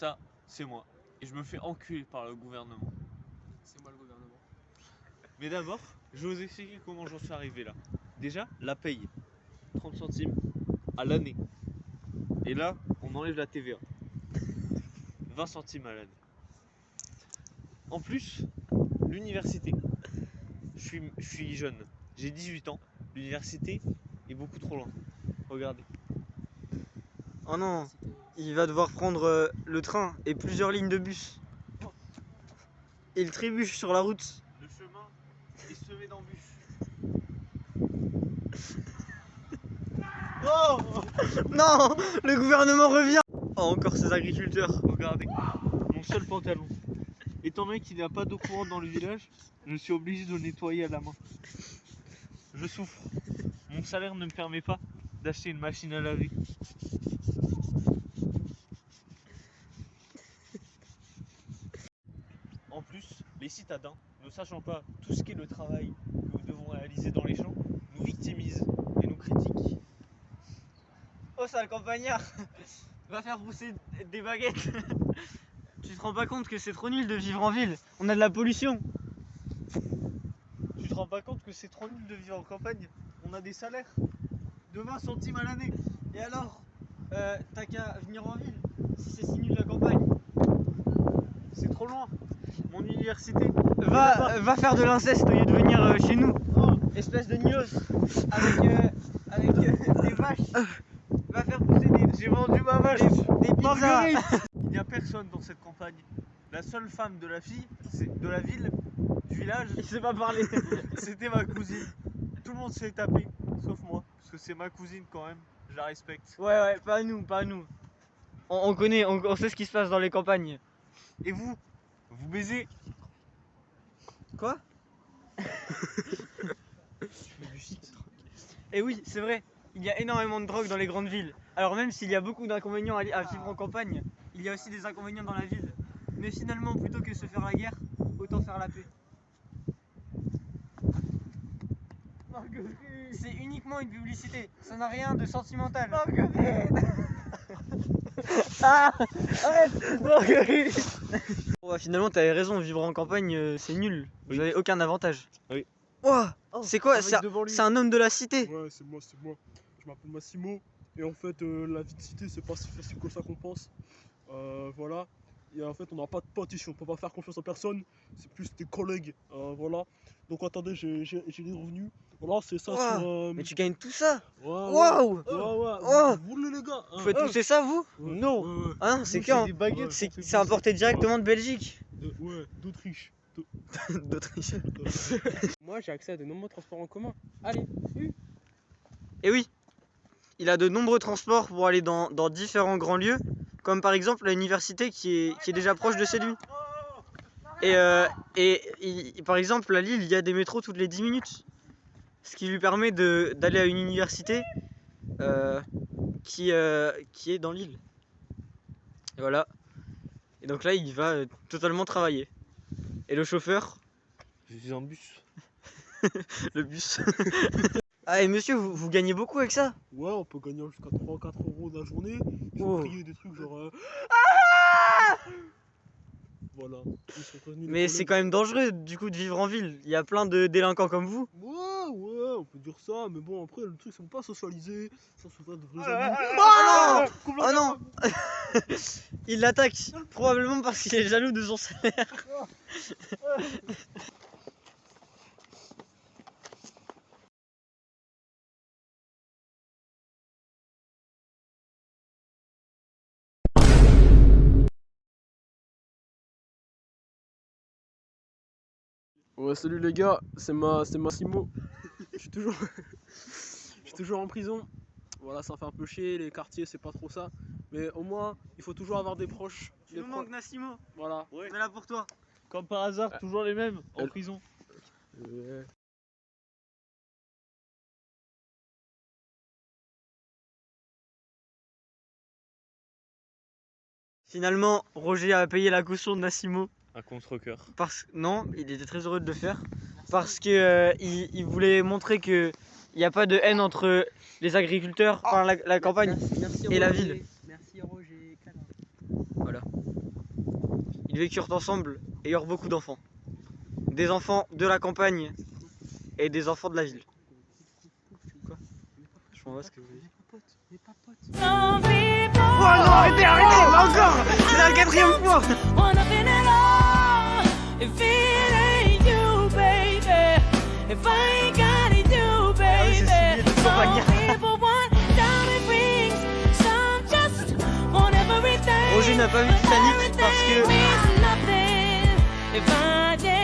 ça, c'est moi. Et je me fais enculer par le gouvernement. C'est moi le gouvernement. Mais d'abord, je vais vous expliquer comment j'en suis arrivé là. Déjà, la paye, 30 centimes à l'année. Et là, on enlève la TVA. 20 centimes à l'année. En plus, l'université. Je suis jeune, j'ai 18 ans. L'université est beaucoup trop loin. Regardez. Oh non, il va devoir prendre le train et plusieurs lignes de bus. Et il trébuche sur la route. Le chemin est semé d'embûches. Oh non, le gouvernement revient. Oh, encore ces agriculteurs. Regardez, mon seul pantalon. Étant donné qu'il n'y a pas d'eau courante dans le village, je suis obligé de le nettoyer à la main. Je souffre. Mon salaire ne me permet pas d'acheter une machine à laver. En plus, les citadins, ne sachant pas tout ce qu'est le travail que nous devons réaliser dans les champs, nous victimisent et nous critiquent. Oh sale campagnard, va faire pousser des baguettes. Tu te rends pas compte que c'est trop nul de vivre en ville? On a de la pollution. Tu te rends pas compte que c'est trop nul de vivre en campagne? On a des salaires de 20 centimes à l'année. Et alors, t'as qu'à venir en ville si c'est si nul la campagne. C'est trop loin. Mon université. Va faire de l'inceste au lieu de venir chez nous. Oh, Espèce de nulos avec des vaches. Va faire pousser j'ai vendu ma vache. des pizzas. Marguerite. Il n'y a personne dans cette campagne. La seule femme de la ville, du village, Il sait pas parler. c'était ma cousine. Tout le monde s'est tapé, sauf moi, parce que c'est ma cousine quand même. Je la respecte. Ouais, pas nous. On connaît, on sait ce qui se passe dans les campagnes. Et vous baisez? Quoi? Et oui, c'est vrai, il y a énormément de drogue dans les grandes villes. Alors même s'il y a beaucoup d'inconvénients à vivre en campagne, il y a aussi des inconvénients dans la ville. Mais finalement, plutôt que se faire la guerre, autant faire la paix. C'est uniquement une publicité, ça n'a rien de sentimental. Arrête, Marguerite. Bon, finalement, t'avais raison, vivre en campagne, c'est nul. Vous avez aucun avantage. Oui. Ouah, c'est quoi? un mec devant lui. C'est un homme de la cité. Ouais, c'est moi. Je m'appelle Massimo. Et en fait, la vie de cité, c'est pas si facile que ça qu'on pense. Voilà. Et en fait, on n'a pas de potes ici, on peut pas faire confiance en personne. C'est plus des collègues. Voilà. Donc attendez, j'ai les revenus. Voilà, c'est ça Ouah, sur. mais tu gagnes tout ça? Ouais, Waouh! ouais. Oh. Vous voulez les gars? Vous faites pousser ça, vous? Ouais, Non. ouais. Ah non, c'est Nous, quand? des baguettes. Ouais. C'est importé directement de Belgique. Ouais, d'Autriche. D'Autriche. Moi, j'ai accès à de nombreux transports en commun. Allez, Et oui, il a de nombreux transports pour aller dans différents grands lieux, comme par exemple l'université qui est déjà proche de chez lui. Et par exemple, à Lille, il y a des métros toutes les 10 minutes. Ce qui lui permet d'aller à une université qui est dans l'île. Et voilà. Et donc là, il va totalement travailler. Et le chauffeur, Je suis en bus. le bus. Ah, et monsieur, vous gagnez beaucoup avec ça? ouais, on peut gagner jusqu'à 3-4 euros la journée. Ils Oh. ont crié des trucs genre. Voilà. Ils sont prévenus, les Mais c'est collègues. quand même dangereux du coup de vivre en ville. Il y a plein de délinquants comme vous. Ouais, on peut dire ça, mais bon, après, le truc, c'est qu'on peut pas socialiser. Ça, c'est pas de vrais amis. Oh non. Il l'attaque, probablement parce qu'il est jaloux de son salaire. Ouais, salut les gars, c'est Massimo. Je suis toujours. Je suis toujours en prison. Voilà, ça fait un peu chier, les quartiers, c'est pas trop ça. Mais au moins, il faut toujours avoir des proches. Tu nous manques, Nassimo. Voilà. On est là pour toi. Comme par hasard, toujours les mêmes en prison. Finalement, Roger a payé la caution de Nassimo. Un contre-cœur. Non, il était très heureux de le faire. Parce que il voulait montrer que il n'y a pas de haine entre les agriculteurs, enfin la campagne. Merci, Et la Roger. ville. Merci Roger. Voilà. Ils vécurent ensemble et eurent beaucoup d'enfants. Des enfants de la campagne et des enfants de la ville. Quoi? Je m'en vois ce que vous voulez dire. Some people Oh non, arrêtez, là encore. C'est la 4e fois. want nothing at all. If it ain't you, baby. If I ain't got it, you, oui, c'est baby. signé de Some Campagna. people want diamond rings. Some just want everything. Roger n'a pas vu Titanic parce que Everything means nothing if I didn't